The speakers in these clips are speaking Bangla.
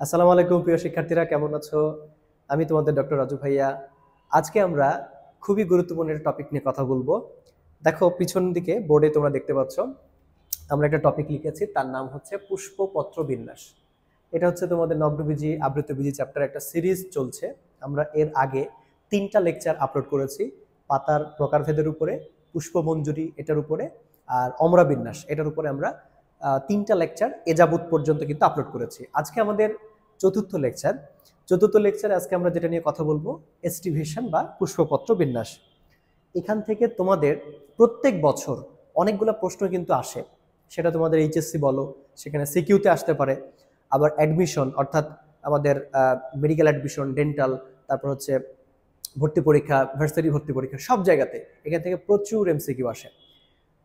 আসসালামু আলাইকুম প্রিয় শিক্ষার্থীরা, কেমন আছো? আমি তোমাদের ডক্টর রাজু ভাইয়া। আজকে আমরা খুবই গুরুত্বপূর্ণ একটা টপিক নিয়ে কথা বলবো। দেখো পিছন দিকে বোর্ডে তোমরা দেখতে পাচ্ছ আমরা একটা টপিক লিখেছি, তার নাম হচ্ছে পুষ্পপত্র বিন্যাস। এটা হচ্ছে তোমাদের নগ্নবীজি আবৃতবীজি চ্যাপ্টার একটা সিরিজ চলছে। আমরা এর আগে 3টা লেকচার আপলোড করেছি, পাতার প্রকারভেদের উপরে, পুষ্পমঞ্জুরি এটার উপরে, আর অমরা বিন্যাস এটার উপরে। আমরা 3টা লেকচার এ যাবৎ পর্যন্ত কিন্তু আপলোড করেছি। আজকে আমাদের চতুর্থ লেকচার। চতুর্থ লেকচারে আজকে আমরা যেটা নিয়ে কথা বলবো, এস্টিভেশন বা পুষ্পপত্র বিন্যাস। এখান থেকে তোমাদের প্রত্যেক বছর অনেকগুলো প্রশ্ন কিন্তু আসে। সেটা তোমাদের এইচএসসি বলো, সেখানে সিকিউতে আসতে পারে, আবার অ্যাডমিশন অর্থাৎ আমাদের মেডিকেল অ্যাডমিশন, ডেন্টাল, তারপর হচ্ছে ভর্তি পরীক্ষা, ভার্সিটি ভর্তি পরীক্ষা, সব জায়গাতে এখান থেকে প্রচুর এমসিকিউ আসে।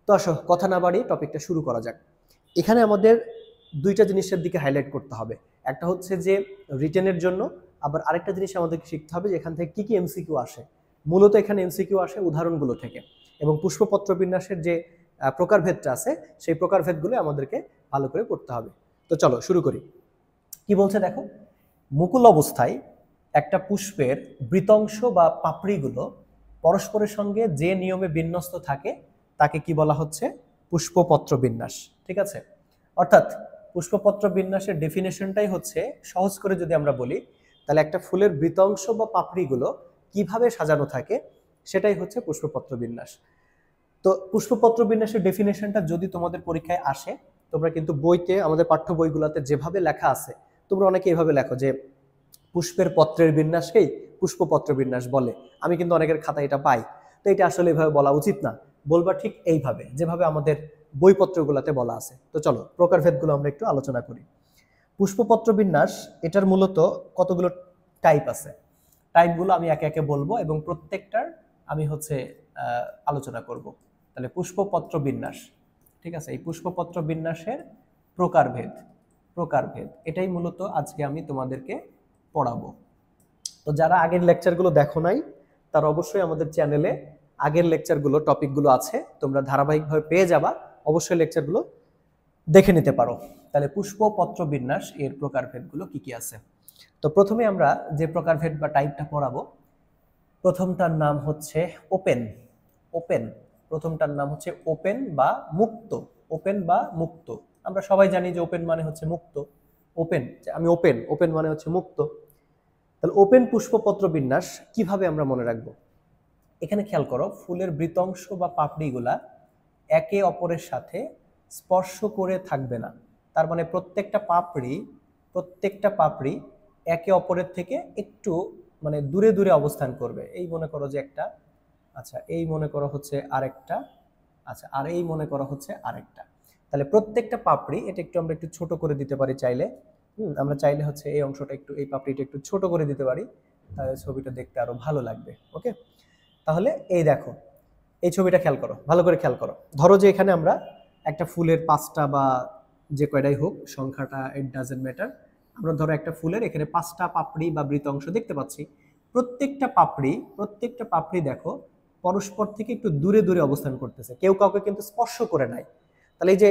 তো আসো কথা না বাড়িয়ে টপিকটা শুরু করা যাক। এখানে আমাদের দুইটা জিনিসের দিকে হাইলাইট করতে হবে। একটা হচ্ছে যে রিটেনের জন্য, আবার আরেকটা জিনিস আমাদেরকে শিখতে হবে যে এখান থেকে কি কি এমসিকিউ আসে। মূলত এখানে এমসিকিউ আসে উদাহরণগুলো থেকে, এবং পুষ্পপত্র বিন্যাসের যে প্রকারভেদটা আছে সেই প্রকারভেদগুলো আমাদেরকে ভালো করে পড়তে হবে। তো চলো শুরু করি। কি বলছে দেখো, মুকুল অবস্থায় একটা পুষ্পের বৃতংশ বা পাপড়িগুলো পরস্পরের সঙ্গে যে নিয়মে বিন্যস্ত থাকে তাকে কি বলা হচ্ছে? পুষ্পপত্র বিন্যাস। ঠিক আছে? অর্থাৎ পুষ্পপত্র বিন্যাসের ডেফিনেশনটাই হচ্ছে, সহজ করে যদি আমরা বলি, তাহলে একটা ফুলের বৃতংশ বা পাপড়িগুলো কিভাবে সাজানো থাকে সেটাই হচ্ছে পুষ্পপত্র বিন্যাস। তো পুষ্পপত্র বিন্যাসের ডেফিনেশনটা যদি তোমাদের পরীক্ষায় আসে, তোমরা কিন্তু বইতে, আমাদের পাঠ্য বইগুলোতে যেভাবে লেখা আছে, তোমরা অনেকে এভাবে লেখো যে পুষ্পের পত্রের বিন্যাসকেই পুষ্পপত্র বিন্যাস বলে। আমি কিন্তু অনেকের খাতায় এটা পাই। তো এটা আসলে এভাবে বলা উচিত না, বলবা ঠিক এইভাবে যেভাবে আমাদের বইপত্রগুলোতে বলা আছে। তো চলো প্রকারভেদগুলো আমরা একটু আলোচনা করি। পুষ্পপত্র বিন্যাস এটার মূলত কতগুলো টাইপ আছে। টাইপগুলো আমি একে একে বলবো এবং প্রত্যেকটার আমি হচ্ছে আলোচনা করব। তাহলে পুষ্পপত্র বিন্যাস, ঠিক আছে, এই পুষ্পপত্র বিন্যাসের প্রকারভেদ, প্রকারভেদ এটাই মূলত আজকে আমি তোমাদেরকে পড়াবো। তো যারা আগের লেকচারগুলো দেখো নাই, তারা অবশ্যই আমাদের চ্যানেলে আগের লেকচারগুলো, টপিকগুলো আছে, তোমরা ধারাবাহিকভাবে পেয়ে যাবা। অবশ্যই লেকচারগুলো দেখে নিতে পারো। তাহলে পুষ্পপত্র বিন্যাস এর প্রকারভেদগুলো কি কি আছে। তো প্রথমে আমরা যে প্রকারভেদ বা টাইপটা পড়াবো, প্রথমটার নাম হচ্ছে ওপেন। ওপেন, প্রথমটার নাম হচ্ছে ওপেন বা মুক্ত। ওপেন বা মুক্ত, আমরা সবাই জানি যে ওপেন মানে হচ্ছে মুক্ত। ওপেন, আমি ওপেন, ওপেন মানে হচ্ছে মুক্ত। তাহলে ওপেন পুষ্পপত্র বিন্যাস কিভাবে আমরা মনে রাখবো? এখানে খেয়াল করো, ফুলের বৃতংশ বা পাপড়িগুলা একে অপরের সাথে স্পর্শ করে থাকবে না। তার মানে প্রত্যেকটা পাপড়ি একে অপরের থেকে একটু মানে দূরে দূরে অবস্থান করবে। এই মনে করো যে একটা, আচ্ছা এই মনে করো হচ্ছে আরেকটা, আচ্ছা আর এই মনে করো হচ্ছে আরেকটা। তাহলে প্রত্যেকটা পাপড়ি, এটা একটু আমরা একটু ছোট করে দিতে পারি চাইলে। আমরা চাইলে হচ্ছে এই অংশটা একটু, এই পাপড়িটা একটু ছোট করে দিতে পারি, তাহলে ছবিটা দেখতে আরো ভালো লাগবে। ওকে, তাহলে এই দেখো, এই ছবিটা খেয়াল করো, ভালো করে খেয়াল করো। ধরো যে এখানে আমরা একটা ফুলের 5টা বা যে কয়টাই হোক, সংখ্যাটা ইট ডাজেন্ট ম্যাটার, আমরা ধরো একটা ফুলের এখানে 5টা পাপড়ি বা বৃত অংশ দেখতে পাচ্ছি। প্রত্যেকটা পাপড়ি দেখো পরস্পর থেকে একটু দূরে দূরে অবস্থান করতেছে, কেউ কাউকে কিন্তু স্পর্শ করে নাই। তাহলে এই যে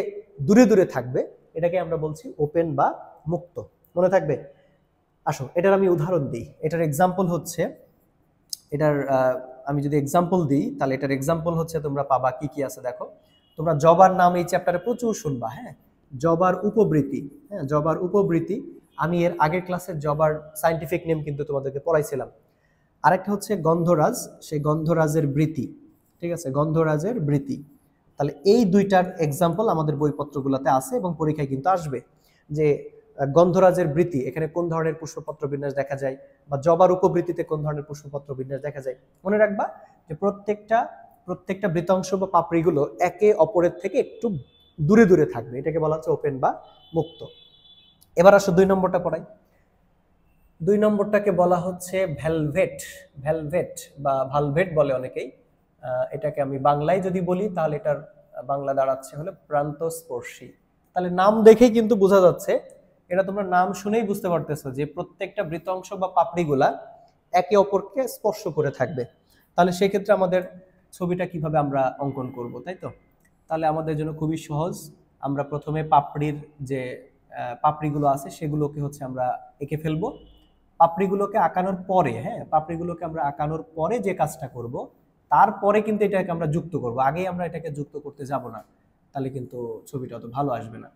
দূরে দূরে থাকবে, এটাকে আমরা বলছি ওপেন বা মুক্ত। মনে থাকবে? আসো এটার আমি উদাহরণ দিই। এটার এক্সাম্পল হচ্ছে, এটার আমি যদি এক্সাম্পল দিই, তাহলে এটার এক্সাম্পল হচ্ছে তোমরা পাবা কি কি আছে দেখো। তোমরা জবার নাম এই চ্যাপ্টারে প্রচুর শুনবা। হ্যাঁ, জবার উপবৃত্তি। হ্যাঁ, জবার উপবৃত্তি, আমি এর আগের ক্লাসে জবার সায়েন্টিফিক নেম কিন্তু তোমাদেরকে পড়াইছিলাম। আরেকটা হচ্ছে গন্ধরাজ, সেই গন্ধরাজের বৃত্তি। ঠিক আছে, গন্ধরাজের বৃত্তি। তাহলে এই দুইটার এক্সাম্পল আমাদের বইপত্রগুলোতে আছে এবং পরীক্ষায় কিন্তু আসবে যে গন্ধরাজের বৃত্তি এখানে কোন ধরনের পুষ্পপত্র বিন্যাস দেখা যায়, বা জবার উপবৃত্তিতে কোন ধরনের পুষ্পপত্র বিন্যাস দেখা যায়। মনে রাখবা যে প্রত্যেকটা বৃতাংশ বা পাপড়িগুলো একে অপরের থেকে একটু দূরে দূরে থাকবে, এটাকে বলা হচ্ছে ওপেন বা মুক্ত। এবার আসো 2 নম্বরটা পড়াই। 2 নম্বরটাকে বলা হচ্ছে ভেলভেট। ভেলভেট বা ভালভেট বলে অনেকেই। এটাকে আমি বাংলায় যদি বলি, তাহলে এটার বাংলা দাঁড়াচ্ছে হলো প্রান্তস্পর্শী। তাহলে নাম দেখেই কিন্তু বোঝা যাচ্ছে, এটা তোমরা নাম শুনেই বুঝতে পারতেছো যে প্রত্যেকটা বৃতাংশ বা পাপড়িগুলা একে অপরকে স্পর্শ করে থাকবে। তাহলে সেই ক্ষেত্রে আমাদের ছবিটা কিভাবে আমরা অঙ্কন করব, তাই তো? তাহলে আমাদের জন্য খুবই সহজ। আমরা প্রথমে পাপড়ির যে পাপড়িগুলো আছে সেগুলোকে হচ্ছে আমরা এঁকে ফেলবো। পাপড়িগুলোকে আঁকানোর পরে, হ্যাঁ, পাপড়িগুলোকে আমরা আঁকানোর পরে যে কাজটা করব, তারপরে কিন্তু এটাকে আমরা যুক্ত করব, আগেই আমরা এটাকে যুক্ত করতে যাব না, তাহলে কিন্তু ছবিটা অত ভালো আসবে না।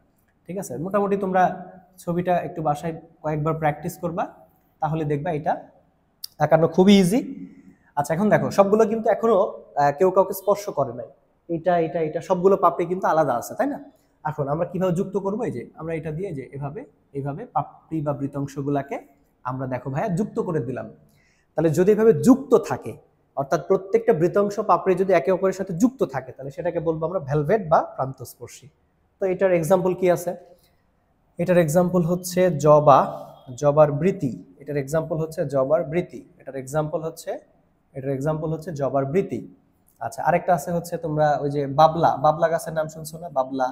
ঠিক আছে, মোটামুটি তোমরা ছবিটা একটু বাসায় কয়েকবার প্র্যাকটিস করবা, তাহলে দেখবা এটা আঁকানো খুবই ইজি। আচ্ছা, এখন দেখো সবগুলো কিন্তু এখনো কেউ কাউকে স্পর্শ করে নাই, এটা এটা এটা সবগুলো পাপড়ি কিন্তু আলাদা আছে, তাই না? এখন আমরা কিভাবে যুক্ত করবো? এই যে আমরা এটা দিয়ে যে এভাবে এইভাবে পাপড়ি বা বৃতাংশগুলাকে আমরা দেখো ভাইয়া যুক্ত করে দিলাম। তাহলে যদি এভাবে যুক্ত থাকে, অর্থাৎ প্রত্যেকটা বৃতাংশ পাপড়ি যদি একে অপরের সাথে যুক্ত থাকে, তাহলে সেটাকে বলবো আমরা ভেলভেট বা প্রান্তস্পর্শী। তো এটার এক্সাম্পল কি আছে? এটার এক্সাম্পল হচ্ছে জবা, জবার বৃতি। এটার এক্সাম্পল হচ্ছে জবার বৃতি। এটার এক্সাম্পল হচ্ছে জবার বৃতি। আচ্ছা, আরেকটা আছে হচ্ছে তোমরা ওই যে বাবলা, বাবলা গাছের নাম শুনছো না? বাবলা।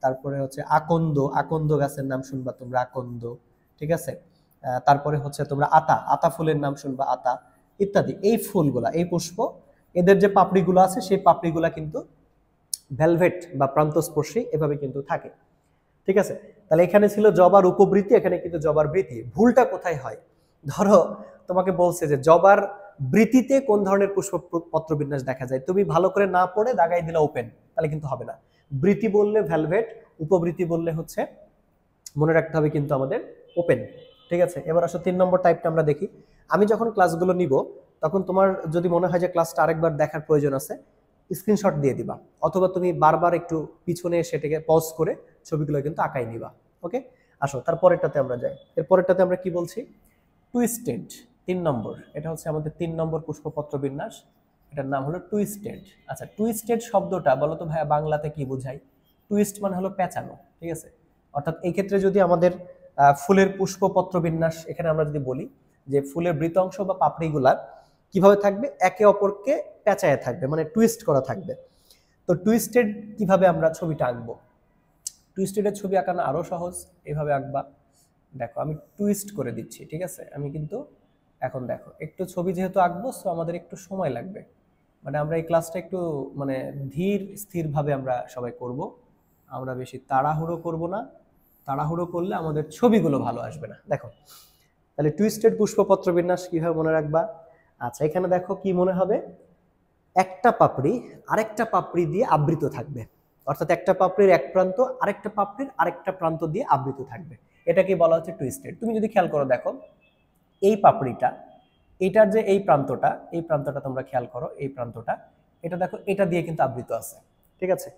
তারপরে হচ্ছে আকন্দ, আকন্দ গাছের নাম শুনবা তোমরা, আকন্দ। ঠিক আছে, তারপরে হচ্ছে তোমরা আতা, আতা ফুলের নাম শুনবা, আতা, ইত্যাদি। এই ফুলগুলা, এই পুষ্প, এদের যে পাপড়িগুলো আছে সেই পাপড়িগুলা কিন্তু ভেলভেট বা প্রান্তস্পর্শী এভাবে কিন্তু থাকে। ঠিক আছে, তাহলে এখানে ছিল জবার উপবৃত্তি, এখানে কিন্তু জবার বৃতি। ভুলটা কোথায় হয়? ধরো তোমাকে বলছে যে জবার বৃতিতে কোন ধরনের পুষ্প পত্রবিন্যাস দেখা যায়, তুমি ভালো করে না পড়ে দাগাই দিলা ওপেন, তাহলে কিন্তু হবে না। বৃতি বললে ভেলভেট, উপবৃত্তি বললে হচ্ছে, মনে রাখতে হবে কিন্তু আমাদের ওপেন। ঠিক আছে, এবার আসো 3 নম্বর টাইপটা আমরা দেখি। আমি যখন ক্লাসগুলো নিব, তখন তোমার যদি মনে হয় যে ক্লাসটা আরেকবার দেখার প্রয়োজন আছে, স্ক্রিনশট দিয়ে দিবা, অথবা তুমি বারবার একটু পিছনে সেটাকে পজ করে ছবিগুলো কিন্তু আঁকাই নিবা। ওকে, আসো তারপরেরটাতে আমরা যাই। এরপরেরটাতে আমরা কি বলছি? টুইস্টেড, 3 নম্বর। এটা হচ্ছে আমাদের 3 নম্বর পুষ্পপত্র বিন্যাস, এটার নাম হলো টুইস্টেড। আচ্ছা, টুইস্টেড শব্দটা বলো তো ভাইয়া বাংলাতে কি বোঝায়? টুইস্ট মানে হলো পেঁচানো। ঠিক আছে, অর্থাৎ এই ক্ষেত্রে যদি আমাদের ফুলের পুষ্পপত্র বিন্যাস এখানে আমরা যদি বলি যে ফুলের বৃতাংশ বা পাপড়িগুলা কিভাবে থাকবে, একে অপরকে পেঁচায় থাকবে, মানে টুইস্ট করা থাকবে। তো টুইস্টেড কিভাবে আমরা ছবিটা আঁকবো? টুইস্টেডের ছবি আঁকানো আরো সহজ, এভাবে আঁকবা। দেখো আমি টুইস্ট করে দিচ্ছি, ঠিক আছে? আমি কিন্তু এখন দেখো একটু ছবি যেহেতু আঁকবো, সো আমাদের একটু সময় লাগবে, মানে আমরা এই ক্লাসটা একটু মানে ধীর স্থির ভাবে আমরা সবাই করব, আমরা বেশি তাড়াহুড়ো করব না, তাড়াহুড়ো করলে আমাদের ছবিগুলো ভালো আসবে না। দেখো তাহলে টুইস্টেড পুষ্পপত্র বিন্যাস কিভাবে মনে রাখবা? আচ্ছা, এখানে দেখো কি মনে হবে, একটা পাপড়ি আরেকটা পাপড়ি দিয়ে আবৃত থাকবে, অর্থাৎ একটা পাপড়ির এক প্রান্ত আরেকটা পাপড়ির আরেকটা প্রান্ত দিয়ে আবৃত থাকবে, এটাকে বলা হচ্ছে টুইস্টেড। তুমি যদি খেয়াল করো, দেখো এই পাপড়িটা, এটার যে এই প্রান্তটা, এই প্রান্তটা তোমরা খেয়াল করো, এই প্রান্তটা, এটা দেখো এটা দিয়ে কিন্তু আবৃত আছে। ঠিক আছে,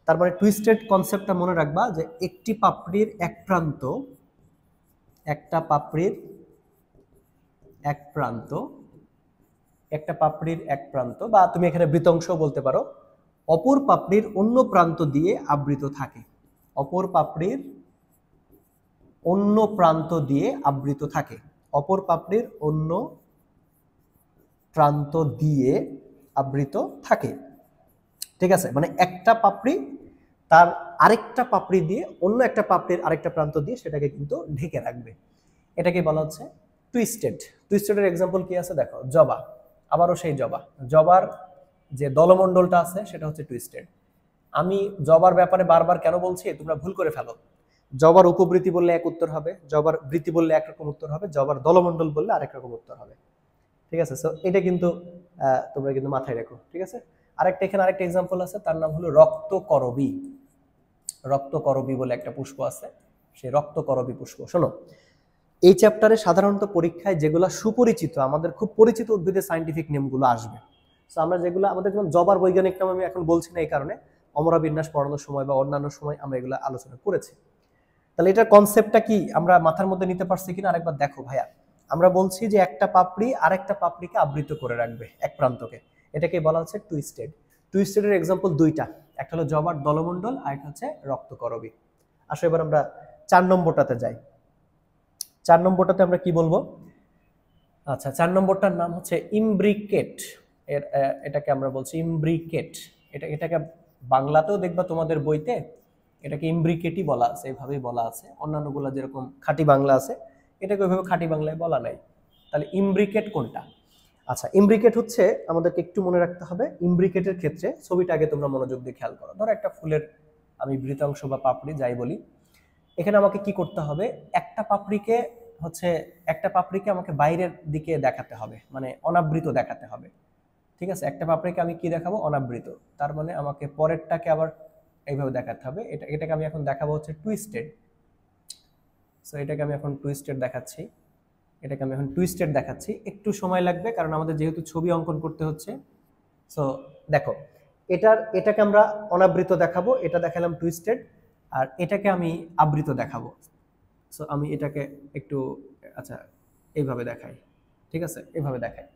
তার মানে টুইস্টেড কনসেপ্টটা মনে রাখবা যে একটি পাপড়ির এক প্রান্ত, একটা পাপড়ির এক প্রান্ত, একটা পাপড়ির এক প্রান্ত, বা তুমি এখানে বৃতাংশ বলতে পারো, অপর পাপড়ির অন্য প্রান্ত দিয়ে আবৃত থাকে, অপর পাপড়ির অন্য প্রান্ত দিয়ে আবৃত থাকে, অপর পাপড়ির অন্য প্রান্ত দিয়ে আবৃত থাকে। ঠিক আছে, মানে একটা পাপড়ি তার আরেকটা পাপড়ি দিয়ে, অন্য একটা পাপড়ির আরেকটা প্রান্ত দিয়ে সেটাকে কিন্তু ঢেকে রাখবে, এটাকে বলা হচ্ছে টুইস্টেড। টুইস্টেডের এক্সাম্পল কি আছে? দেখো জবা, আবারও সেই জবা, জবার যে দলমণ্ডলটা আছে সেটা হচ্ছে টুইস্টেড। আমি জবার ব্যাপারে বারবার কেন বলছি, তোমরা ভুল করে ফেলো। জবার উপবৃত্তি বললে এক উত্তর হবে, জবার বৃত্তি বললে একরকম উত্তর হবে, জবার দলমণ্ডল বললে আরেক রকম উত্তর হবে। ঠিক আছে, সো এটা কিন্তু তোমরা কিন্তু মাথায় রেখো। ঠিক আছে, আরেকটা এখানে আরেকটা এক্সাম্পল আছে, তার নাম হলো রক্তকরবী। রক্তকরবী বলে একটা পুষ্প আছে, সেই রক্তকরবী পুষ্প। শোনো, এই চ্যাপ্টারে সাধারণত পরীক্ষায় যেগুলো সুপরিচিত, আমাদের খুব পরিচিত উদ্ভিদের সায়েন্টিফিক নেমগুলো আসবে। সো আমরা যেগুলো আমাদের, যেমন জবার বৈজ্ঞানিক নাম আমি এখন বলছি না, এই কারণে অমরা বিন্যাস পড়ানোর সময় বা অন্যান্য সময় আমরা এগুলো আলোচনা করেছি। তাহলে এটার কনসেপ্টটা কি আমরা মাথার মধ্যে নিতে পারছি কিনা আরেকবার দেখো ভাইয়া। আমরা বলছি যে একটা পাপড়ি আরেকটা পাপড়িকে আবৃত করে রাখবে, এক প্রান্তকে, এটাকে বলা হচ্ছে টুইস্টেড। টুইস্টেডের এক্সাম্পল দুইটা, একটা হলো জবার দলমণ্ডল আর একটা হচ্ছে রক্তকরবী। আসলে এবার আমরা 4 নম্বরটাতে যাই। 4 নম্বরটাতে আমরা কি বলবো? আচ্ছা, 4 নম্বরটার নাম হচ্ছে ইমব্রিকেট। এটাকে আমরা বলছি ইমব্রিকেট। এটাকে বাংলাতেও দেখবা তোমাদের বইতে এটাকে ইমব্রিকেটই বলা আছে, এভাবেই বলা আছে। অন্যান্যগুলো যেরকম খাঁটি বাংলা আছে, এটাকে ওইভাবে খাঁটি বাংলায় বলা নাই। তাহলে ইমব্রিকেট কোনটা? আচ্ছা, ইমব্রিকেট হচ্ছে, আমাদেরকে একটু মনে রাখতে হবে, ইমব্রিকেটের ক্ষেত্রে ছবিটা আগে তোমরা মনোযোগ দিয়ে খেয়াল করো। ধরো একটা ফুলের আমি বৃতাংশ বা পাপড়ি যাই বলি, এখানে আমাকে কি করতে হবে, একটা পাপড়িকে একটা পাপড়িকে আমাকে বাইরের দিকে দেখাতে হবে, মানে অনাবৃত দেখাতে হবে। ঠিক আছে, একটা পাপড়িকে আমি কি দেখাবো, অনাবৃত। তার মানে আমাকে পরেরটাকে আবার এইভাবে দেখাতে হবে। এটাকে আমি এখন দেখাবো হচ্ছে টুইস্টেড। সো এটাকে আমি এখন টুইস্টেড দেখাচ্ছি। একটু সময় লাগবে কারণ আমাদের যেহেতু ছবি অঙ্কন করতে হচ্ছে। সো দেখো, এটাকে আমরা অনাবৃত দেখাবো, এটা দেখালাম টুইস্টেড, আর এটাকে আমি আবৃত দেখাবো। সো আমি এটাকে একটু আচ্ছা এইভাবে দেখাই। ঠিক আছে, এইভাবে দেখাই।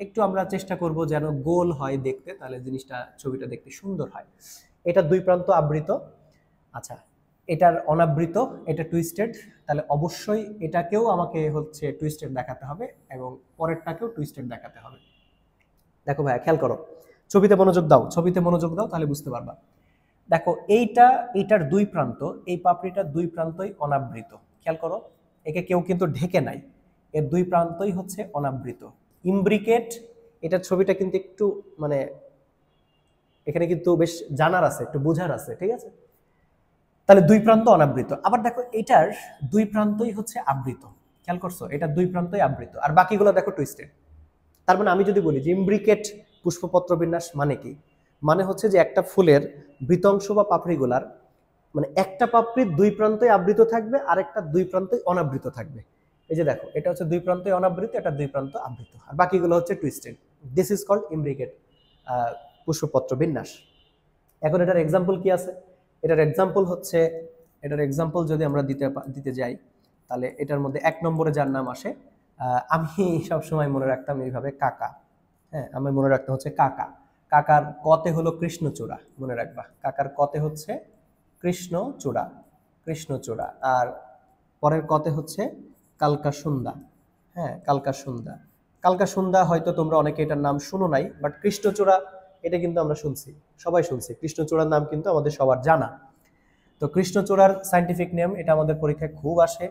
একটু আমরা চেষ্টা করব যেন গোল হয় দেখতে, তাহলে জিনিসটা ছবিটা দেখতে সুন্দর হয়। এটা দুই প্রান্ত আবৃত, আচ্ছা এটার অনাবৃত, এটা টুইস্টেড, তাহলে অবশ্যই এটাকেও আমাকে টুইস্টেড দেখাতে হবে এবং পরেরটাকেও টুইস্টেড দেখাতে হবে। দেখো ভাইয়া খেয়াল করো, ছবিতে মনোযোগ দাও তাহলে বুঝতে পারবা। দেখো এইটার দুই প্রান্ত, এই পাপড়িটার দুই প্রান্তই অনাবৃত। খেয়াল করো, একে কেউ কিন্তু ঢেকে নাই, এর দুই প্রান্তই হচ্ছে অনাবৃত। ইমব্রিকেট, এটার ছবিটা কিন্তু একটু মানে এখানে কিন্তু বেশ জানার আছে, একটু বোঝার আছে। ঠিক আছে, তাহলে দুই প্রান্ত অনাবৃত। আবার দেখো এটার দুই প্রান্তই হচ্ছে আবৃত। খেয়াল করছো, এটা দুই প্রান্তই আবৃত, আর বাকিগুলো দেখো টুইস্টেড। তার মানে আমি যদি বলি যে ইমব্রিকেট পুষ্পপত্র বিন্যাস মানে কি, মানে হচ্ছে যে একটা ফুলের বৃতংশ বা পাপড়িগুলার মানে একটা পাপড়ির দুই প্রান্তই আবৃত থাকবে আর একটা দুই প্রান্তই অনাবৃত থাকবে। এই যে দেখো, এটা হচ্ছে দুই প্রান্তই অনাবৃত, এটা দুই প্রান্ত আবৃত, আর বাকিগুলো হচ্ছে twisted. This is called imbricate পুষ্পপত্র বিন্যাস। এখন এটার এক্সাম্পল কি আছে, এটার এক্সাম্পল যদি আমরা দিতে যাই, তাহলে এটার মধ্যে এক নম্বরে যার নাম আসে, আমি সবসময় মনে রাখতাম এইভাবে কাকা। হ্যাঁ, আমি মনে রাখতাম হচ্ছে কাকা। কাকার কতে হলো কৃষ্ণচূড়া, মনে রাখবা, কাকার কতে হচ্ছে কৃষ্ণচূড়া, আর পরের কতে হচ্ছে কালকাসুন্দা। হ্যাঁ, কালকাসুন্দা হয়তো তোমরা অনেকে এটার নাম শুনো নাই, বাট কৃষ্ণচূড়া এটা কিন্তু আমরা সবাই শুনছি। কৃষ্ণচূড়ার নাম কিন্তু আমাদের সবার জানা। তো কৃষ্ণচূড়ার সায়েন্টিফিক নেম, এটা আমাদের পরীক্ষায় খুব আসে,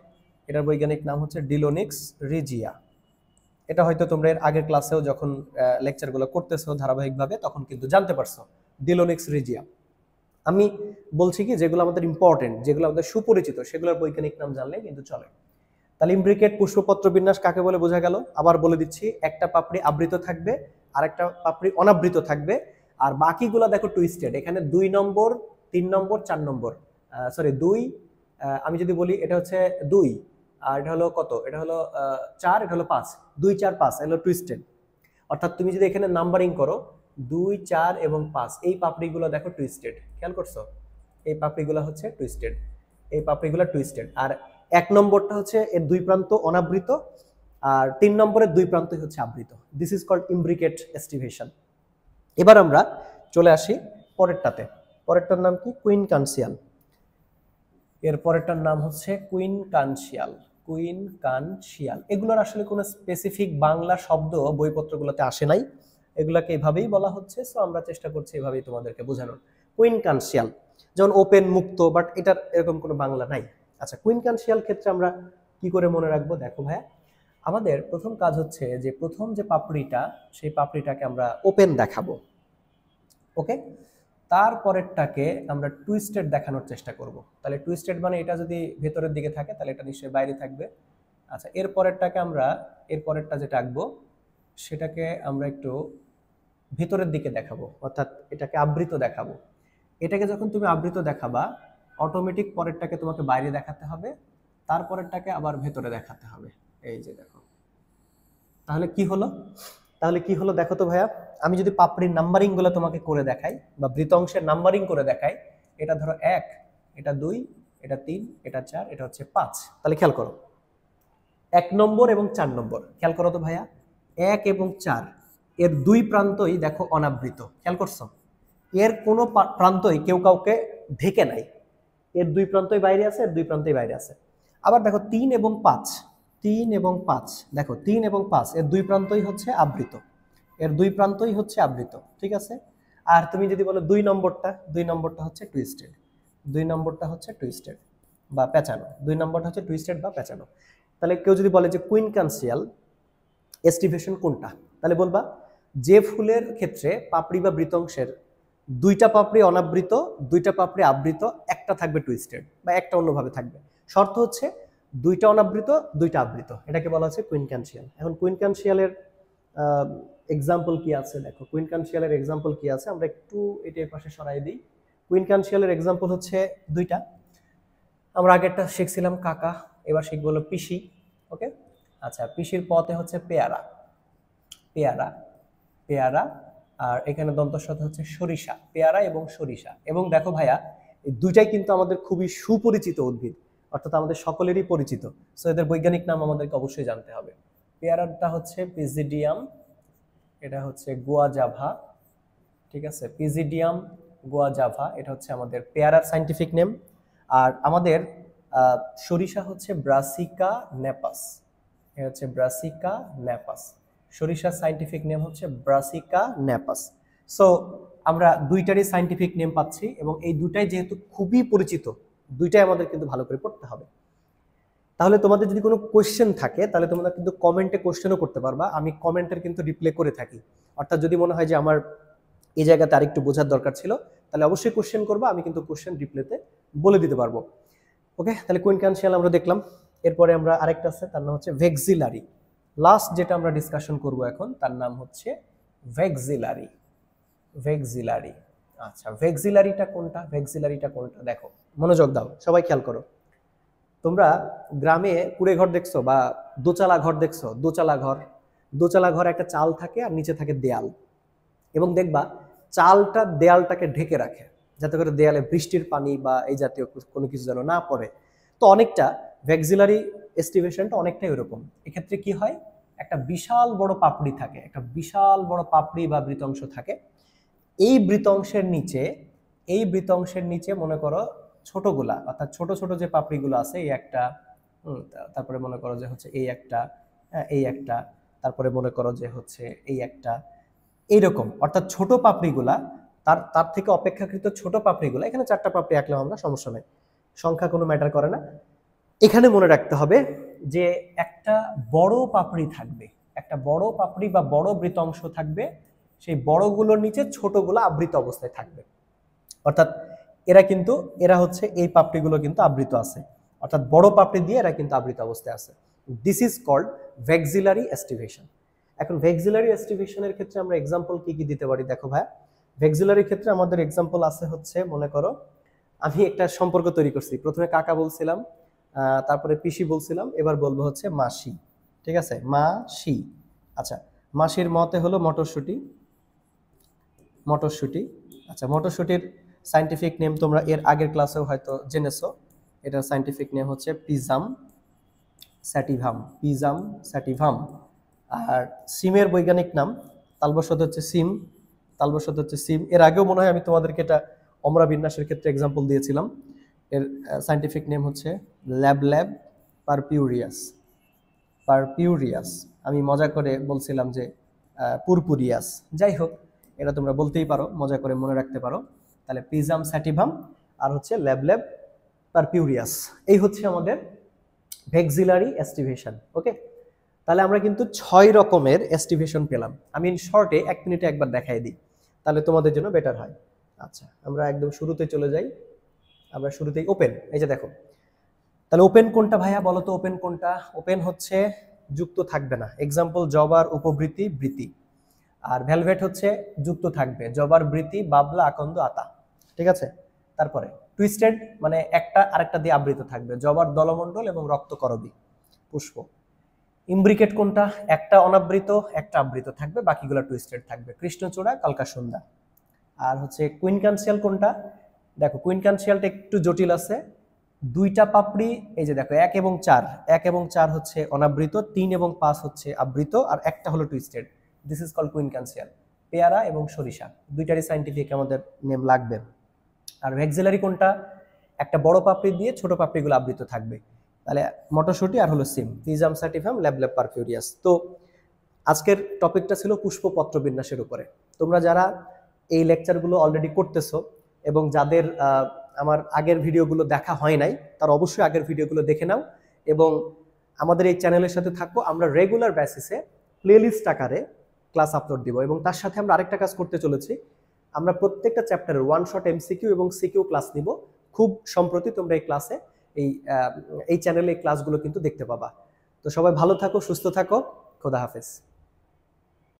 এটার বৈজ্ঞানিক নাম হচ্ছে ডিলোনিক্স রিজিয়া। এটা হয়তো তোমরা এর আগের ক্লাসেও যখন লেকচারগুলো করতেছো ধারাবাহিকভাবে তখন কিন্তু জানতে পারছো ডিলোনিক্স রিজিয়া। আমি বলছি কি, যেগুলো আমাদের ইম্পর্টেন্ট, যেগুলো আমাদের সুপরিচিত, সেগুলোর বৈজ্ঞানিক নাম জানলে কিন্তু চলে। তাহলে ইমব্রিকেট পুষ্পপত্র বিন্যাস কাকে বলে বোঝা গেল, আবার বলে দিচ্ছি, একটা পাপড়ি আবৃত থাকবে আর একটা পাপড়ি অনাবৃত থাকবে, আর বাকিগুলো দেখো টুইস্টেড। এখানে 2 নম্বর, 3 নম্বর, 4 নম্বর, সরি 2, আমি যদি বলি এটা হচ্ছে 2, আর এটা হলো কত, এটা হলো 4, এটা হলো 5, 2, 4, 5 এগুলো টুইস্টেড। অর্থাৎ তুমি যদি এখানে নাম্বারিং করো 2, 4 এবং 5, এই পাপড়িগুলো দেখো টুইস্টেড। খেয়াল করছো, এই পাপড়িগুলো হচ্ছে টুইস্টেড, আর 1 নম্বরটা হচ্ছে এর দুই প্রান্ত অনাবৃত, আর 3 নম্বরের দুই প্রান্তই হচ্ছে আবৃত। This is called imbricate aestivation. এবার আমরা চলে আসি পরেরটার নাম কি, কুইন কানসিয়াল। এর পরেরটার নাম হচ্ছে কুইন কানসিয়াল। এগুলোর আসলে কোনো স্পেসিফিক বাংলা শব্দ বইপত্রগুলোতে আসে নাই, এগুলাকে এভাবেই বলা হচ্ছে। সো আমরা চেষ্টা করছি এভাবেই তোমাদেরকে বোঝানোর। কুইন কানসিয়াল যেমন ওপেন, মুক্ত, বাট এটার এরকম কোনো বাংলা নাই। আচ্ছা, কুইন কানসিয়াল ক্ষেত্রে আমরা কি করে মনে রাখবো, দেখো ভাইয়া, আমাদের প্রথম কাজ হচ্ছে যে প্রথম যে পাপড়িটা, সেই পাপড়িটাকে আমরা ওপেন দেখাবো। ওকে, তারপরেরটাকে আমরা টুইস্টেড দেখানোর চেষ্টা করব। তাহলে টুইস্টেড মানে এটা যদি ভেতরের দিকে থাকে তাহলে এটা নিশ্চয়ই বাইরে থাকবে। আচ্ছা, এরপরেরটা যেটা আঁকবো সেটাকে আমরা একটু ভেতরের দিকে দেখাবো, অর্থাৎ এটাকে আবৃত দেখাবো। এটাকে যখন তুমি আবৃত দেখাবা, অটোমেটিক পরেরটাকে তোমাকে বাইরে দেখাতে হবে, তারপরেরটাকে আবার ভেতরে দেখাতে হবে। এই যে দেখো, তাহলে কি হলো দেখো তো ভাইয়া, আমি যদি পাপড়ির নাম্বারিং গুলো তোমাকে করে দেখাই বা বৃতংশের নাম্বারিং করে দেখাই, এটা ধরো 1, এটা 2, এটা 3, এটা 4, এটা হচ্ছে 5। তাহলে খেয়াল করো 1 নম্বর এবং 4 নম্বর, খেয়াল করো তো ভাইয়া, 1 এবং 4 এর দুই প্রান্তই দেখো অনাবৃত। খেয়াল করছো, এর কোনো প্রান্তই কেউ কাউকে ঢেকে নাই, এর দুই প্রান্তই বাইরে আছে, এর দুই প্রান্তই বাইরে আছে। আবার দেখো 3 এবং 5, দেখো 3 এবং 5 এর দুই প্রান্তই হচ্ছে আবৃত, ঠিক আছে। আর তুমি যদি বলো 2 নম্বরটা হচ্ছে টুইস্টেড বা পেঁচানো, 2 নম্বরটা হচ্ছে টুইস্টেড বা পেঁচানো। তাহলে কেউ যদি বলে যে কুইন কানসিয়াল এস্টিভেশন কোনটা, তাহলে বলবা যে ফুলের ক্ষেত্রে পাপড়ি বা বৃতংশের দুইটা পাপড়ি অনাবৃত, দুইটা পাপড়ি আবৃত, একটা থাকবে টুইস্টেড বা একটা অন্যভাবে থাকবে। শর্ত হচ্ছে দুইটা অনাবৃত দুইটা আবৃত, এটাকে বলা হচ্ছে কুইনক্যান্সিয়াল। এখন কুইনক্যান্সিয়ালের এক্সাম্পল কি আছে দেখো, কুইনক্যান্সিয়ালের এক্সাম্পল কি আছে, আমরা একটু এটা পাশে সরাই দিই। কুইনক্যান্সিয়ালের এক্সাম্পল হচ্ছে দুইটা, আমরা আগেরটা শিখছিলাম কাকা, এবার শিখবো হলো পিসি। ওকে, আচ্ছা, পিসির পথে হচ্ছে পেয়ারা, পেয়ারা, পেয়ারা, আর এখানে দন্তের সাথে হচ্ছে সরিষা, পেয়ারা এবং সরিষা। এবং দেখো ভাইয়া, এই দুইটাই কিন্তু আমাদের খুবই সুপরিচিত উদ্ভিদ, অর্থাৎ আমাদের সকলেরই পরিচিত। সো এদের বৈজ্ঞানিক নাম আমাদেরকে অবশ্যই জানতে হবে। পেয়ারাটা হচ্ছে পিজিডিয়াম, এটা হচ্ছে গুয়াজাভা, ঠিক আছে, পিজিডিয়াম গুয়াজাভা, এটা হচ্ছে আমাদের পেয়ারার সাইন্টিফিক নেম। আর আমাদের সরিষা হচ্ছে ব্রাসিকা নেপাস, এটা হচ্ছে ব্রাসিকা নেপাস, সরিষার সাইন্টিফিক নেম হচ্ছে ব্রাসিকা নেপাস। সো আমরা দুইটারই সাইন্টিফিক নেম পাচ্ছি, এবং এই দুটাই যেহেতু খুবই পরিচিত, দুইটাই আমাদের কিন্তু ভালো করে পড়তে হবে। তাহলে তোমাদের যদি কোনো কোয়েশ্চেন থাকে তাহলে তোমরা কিন্তু কমেন্টে কোয়েশ্চেনও করতে পারবা, আমি কমেন্টের কিন্তু রিপ্লাই করে থাকি। অর্থাৎ যদি মনে হয় যে আমার এই জায়গাতে আরেকটু বোঝার দরকার ছিল, তাহলে অবশ্যই কোয়েশ্চেন করবা, আমি কিন্তু কোয়েশ্চেন রিপ্লাইতে বলে দিতে পারবো। ওকে, তাহলে কুইনক্যান্সিয়াল আমরা দেখলাম। এরপরে আমরা আরেকটা আছে, তার নাম হচ্ছে ভেক্সিলারি। লাস্ট যেটা আমরা ডিসকাশন করব এখন, তার নাম হচ্ছে ভেক্সিলারি, ভেক্সিলারি। আচ্ছা, ভেক্সিলারিটা কোনটা, ভেক্সিলারিটা কোনটা দেখো, মনোযোগ দাও, সবাই খেয়াল করো। তোমরা গ্রামে কুড়ে ঘর দেখছো বা দোচালা ঘর দেখছো, দোচালা ঘর, দোচালা ঘর একটা চাল থাকে আর নিচে থাকে দেয়াল, এবং দেখবা চালটা দেয়ালটাকে ঢেকে রাখে যাতে করে দেয়ালে বৃষ্টির পানি বা এই জাতীয় কোনো কিছু যেন না পড়ে। তো অনেকটা ভেক্সিলারি এস্টিভেশনটা অনেকটাই এরকম। এক্ষেত্রে কি হয়, একটা বিশাল বড় পাপড়ি থাকে, একটা বিশাল বড় পাপড়ি বা বৃতাংশ থাকে। এই বৃতাংশের নিচে, এই বৃতাংশের নিচে মনে করো ছোটগুলা, অর্থাৎ ছোট ছোট যে পাপড়িগুলো আছে, এই একটা, তারপরে মনে করো যে হচ্ছে এই একটা, এই একটা, তারপরে মনে করো যে হচ্ছে এই একটা, এইরকম, অর্থাৎ ছোট পাপড়িগুলা, তার তার থেকে অপেক্ষাকৃত ছোট পাপড়িগুলা, এখানে 4টা পাপড়ি আঁকলাম আমরা, সমস্যা নেই, সংখ্যা কোনো ম্যাটার করে না। এখানে মনে রাখতে হবে যে একটা বড় পাপড়ি থাকবে, একটা বড় পাপড়ি বা বড় বৃতাংশ থাকবে, সেই বড়গুলোর নিচে ছোটগুলো আবৃত অবস্থায় থাকবে। অর্থাৎ এরা হচ্ছে এই পাপড়িগুলো কিন্তু আবৃত আছে, অর্থাৎ বড় পাপড়ি দিয়ে এরা কিন্তু আবৃত অবস্থায় আছে। This is called vexillary aestivation. এখন ভেক্সিলারি এস্টিভেশনের ক্ষেত্রে আমরা এক্সাম্পল কি কি দিতে পারি দেখো ভাই, ভেক্সিলারির ক্ষেত্রে আমাদের এক্সাম্পল আছে হচ্ছে, মনে করো আমি একটা সম্পর্ক তৈরি করছি, প্রথমে কাকা বলছিলাম, তারপরে পিসি বলছিলাম, এবার বলবো হচ্ছে মাসি, ঠিক আছে, মাসি। আচ্ছা, মাসির মতে হলো মটরশুঁটি, মটরশুঁটি। আচ্ছা, মটরশুঁটির সাইন্টিফিক নেম তোমরা এর আগের ক্লাসেও হয়তো জেনেছো, এটার সাইন্টিফিক নেম হচ্ছে পিজাম স্যাটিভাম, পিজাম স্যাটিভাম। আর সিমের বৈজ্ঞানিক নাম তালবসত হচ্ছে সিম, তালবসত হচ্ছে সিম। এর আগেও মনে হয় আমি তোমাদেরকে এটা অমরা বিন্যাসের ক্ষেত্রে এক্সাম্পল দিয়েছিলাম। এর সাইন্টিফিক নেম হচ্ছে ল্যাব পারপিউরিয়াস, পারপিউরিয়াস। আমি মজা করে বলছিলাম যে পুরপুরিয়াস, যাই হোক, এটা তোমরা বলতেই পারো, মজা করে মনে রাখতে পারো। তাহলে পিজাম স্যাটিভাম আর হচ্ছে ল্যাব পারপিউরিয়াস, এই হচ্ছে আমাদের ভেক্সিলারি এস্টিভেশন। ওকে, তাহলে আমরা কিন্তু 6 রকমের এস্টিভেশন পেলাম। আমি শর্টে 1 মিনিটে একবার দেখাই দিই, তাহলে তোমাদের জন্য বেটার হয়। আচ্ছা, আমরা একদম শুরুতে চলে যাই, আমরা শুরুতেই ওপেন, এই যে দেখো। তাহলে ওপেন কোনটা ভাইয়া বলো তো, ওপেন কোনটা? ওপেন হচ্ছে যুক্ত থাকবে না, এক্সাম্পল জবার উপবৃত্তি বৃত্তি। আর ভেলভেট হচ্ছে যুক্ত থাকবে, জবার বৃত্তি বাবলা আকন্দ আতা, ঠিক আছে। তারপরে টুইস্টেড মানে একটা আরেকটা দিয়ে আবৃত থাকবে, জবার দলমণ্ডল এবং রক্তকরবী পুষ্প। ইমব্রিকেট কোনটা? একটা অনাবৃত একটা আবৃত থাকবে, বাকিগুলো টুইস্টেড থাকবে, কৃষ্ণচূড়া কালকাসন্ধ্যা। আর হচ্ছে কুইনক্যান্সিয়াল কোনটা? দেখো কুইনক্যান্সিয়ালটা একটু জটিল আছে, দুইটা পাপড়ি, এই যে দেখো 1 এবং 4, 1 এবং 4 হচ্ছে অনাবৃত, 3 এবং 5 হচ্ছে আবৃত, আর একটা হলো twisted. This is called quincuncial. পেয়ারা এবং সরিষা দুইটারই সাইন্টিফিক আমাদের নেম লাগবে। আর ভেক্সিলারি কোনটা? একটা বড় পাপড়ি দিয়ে ছোট পাপড়িগুলো আবৃত থাকবে, তাহলে মটরশুঁটি আর হলো সিম, পিজাম স্যাটিভাম ল্যাব পারফিউরিয়াস। তো আজকের টপিকটা ছিল পুষ্পপত্র বিন্যাসের উপরে। তোমরা যারা এই লেকচারগুলো অলরেডি করতেছো এবং যাদের আমার আগের ভিডিওগুলো দেখা হয় নাই, তারা অবশ্যই আগের ভিডিওগুলো দেখে নাও এবং আমাদের এই চ্যানেলের সাথে থাকবো। আমরা রেগুলার বেসিসে প্লেলিস্ট আকারে ক্লাস আপলোড দিব, এবং তার সাথে আমরা আরেকটা কাজ করতে চলেছি, আমরা প্রত্যেকটা চ্যাপ্টারের ওয়ান শট এমসিকিউ এবং সিকিউ ক্লাস নিব খুব সম্প্রতি। তোমরা এই ক্লাসে এই এই চ্যানেলে এই ক্লাসগুলো কিন্তু দেখতে পাবা। তো সবাই ভালো থাকো, সুস্থ থাকো। খোদা হাফেজ।